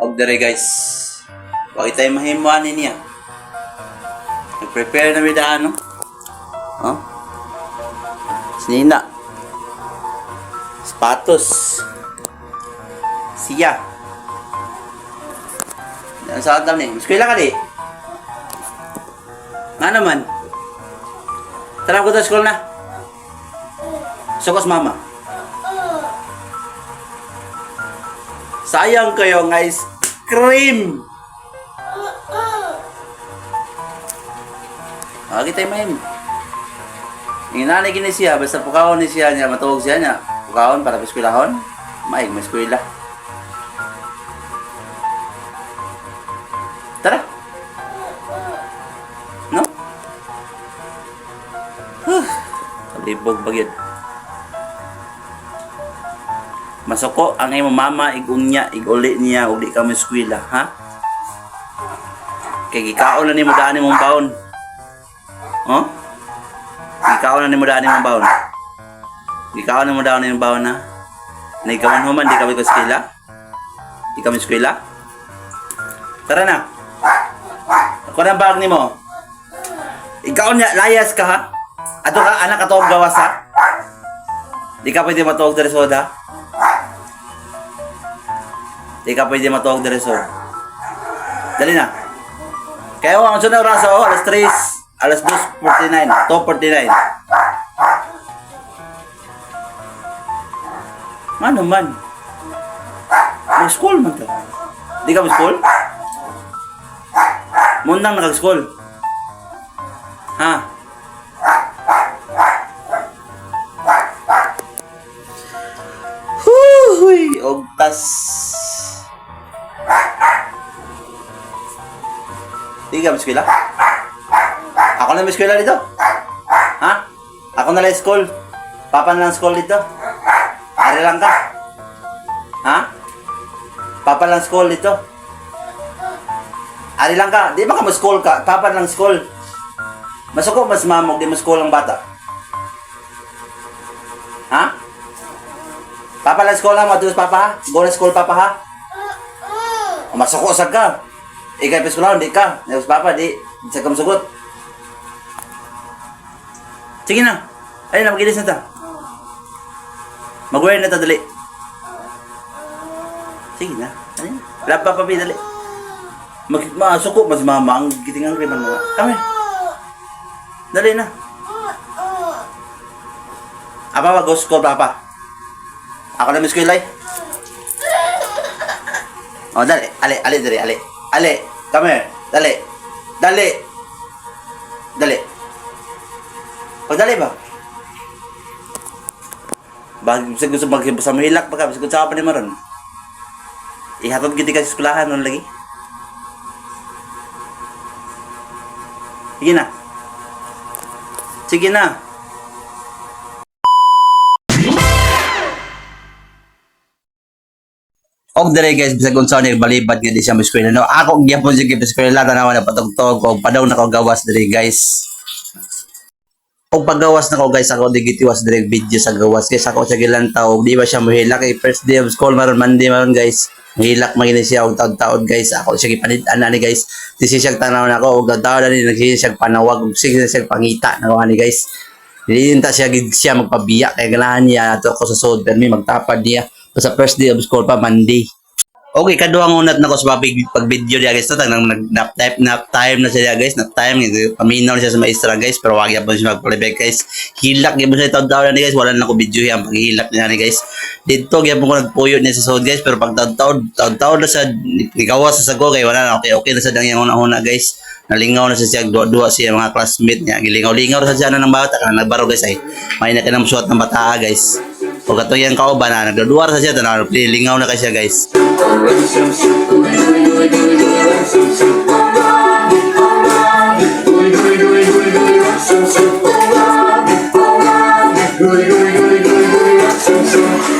Og dere guys. Bakit tayo mahimuanin niya? Nag-prepare na bida ano? Oh? Sinina. Sapatos. Siya. Saan daw ni? Eskwela ka di? Nga naman. Tara ko sa school na. Sukos mama. Sayang kayo ng ice cream. Bakit tayo mahim? Yung nanay gini siya, basta pukawon ni siya niya, matuwag siya niya. Pukawon para eskwelahon. Maig, may eskwela. Tara. No? Libog bagid. Masuko ang imong mama igunya iguli niya ug di kami eskwela, ha? Kay gikaon na nimo daan imong baon. Oh? Gikaon na nimo daan imong baon. Gikaon na mo daan imong baon na. Naigawan human di kami eskwela. Di kami eskwela. Tara na. Ako na bag nimo. Ikaw niya layas ka ha? Ato ka anak ato gawas ha? Di ka pwede matuog dere soda. Di ka pwede matuog dere soda. Dali na. Kaya ang sunod oras oh, alas 3, alas 2:49, 2:49. Mano man? May school man to. Di ka mo school? Mundang nakag-school. Ha? Huy, ogtas. Di ka mo eskwela? Ako na may eskwela dito. Ha? Ako na lang school. Papa na lang school dito. Ari lang ka. Ha? Papa lang school dito. Ari lang ka. Di ba ka mo-school ka? Papa lang school. Masuko mas mamog. Di mo-school ang bata. Ha? Papa lang school ha? Madulas papa ha? Go na school papa ha? Masuko sag ka. Ikay pa di ka. Nagos papa di. Sa kamsugot. Sige na. Ayun na magilis na ta. Mag-wear na ta dali. Sige na. Ayun. Lab pa papi dali. Masuko mas mamang gitingang kriman mo. Kami. Dali na. Apa wag go school papa. Ako na miss ko ilay. Oh dali, ali dali, ali. Ali, come here. Dali. Dali. Dali. Pagdali ba? Bakit gusto sa mahilak pa ka? Gusto sa pa ni Maron. Ihatod giti ka sa eskulahan nun lagi. Sige na. Sige na. Og dire guys, bisag unsa ni balibad nga di siya mo eskwela no. Ako gyapon sige sa eskwela tanawa na patugtog og padaw na ko gawas dire guys. Og paggawas na ko guys, ako digitiwas dire video sa gawas guys. Ako sa gilantaw, di ba siya mohilak kay first day of school maron Monday maron guys. Mohilak magini siya og taud-taud guys. Ako siya gipanit-an ani guys. Di siya tanaw na ko og taud ani nagsiya siya panawag ug siya pangita na ani guys. Dili ta siya gid siya magpabiya kay ganahan niya ato ko sa sod permi magtapad niya. Sa first day of school pa Monday. Okay, kaduhang unat na ko sa pag video niya guys. Nang nap time na siya guys. Nap time paminaw siya sa maestra guys. Pero wag yapon siya mag-playback guys. Hilak gyapon siya taud-taud ni guys. Wala na ko video yan paghilak niya ni guys. Dito gyapon ko nagpuyo niya sa sod guys. Pero pag taud-taud na sa ikawas sa sago kay wala na okay na sa dang yang una guys. Nalingaw na siya duwa siya mga classmate niya. Gilingaw-lingaw sa siya na ng bata ka nagbaro guys ay. May na kanang suot ng bata guys. O kato yan kauban na nagduduwar sa siya tanaw lingaw na kay siya guys.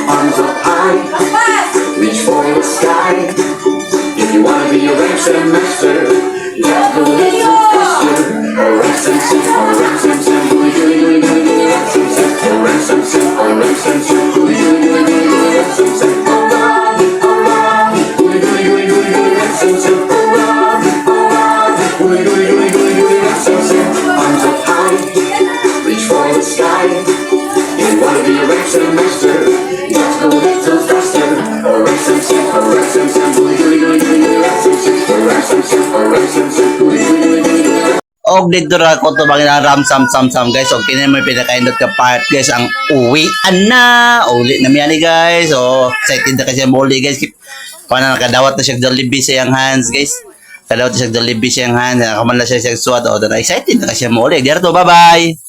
Arms up high, reach for the sky. If you wanna be a rap master, you have to live faster. Rap some, rap some, a ransom master. Just go a little faster. Ransom set, ransom set, gooey gooey gooey gooey gooey, ransom set, ransom set, ransom set, gooey gooey gooey gooey gooey. Og dito ra ko to bangin ram sam guys. Og kini mo pinakaindot ka part guys ang uwi na. Uli na miyan guys. So excited na kasi mo guys. Paano nakadawat na siya Jollibee sa yang hands guys. Kadawat na siya Jollibee sa yang hands. Nakaman na siya suwat. O excited na kasi mo ulit. Dito bye bye.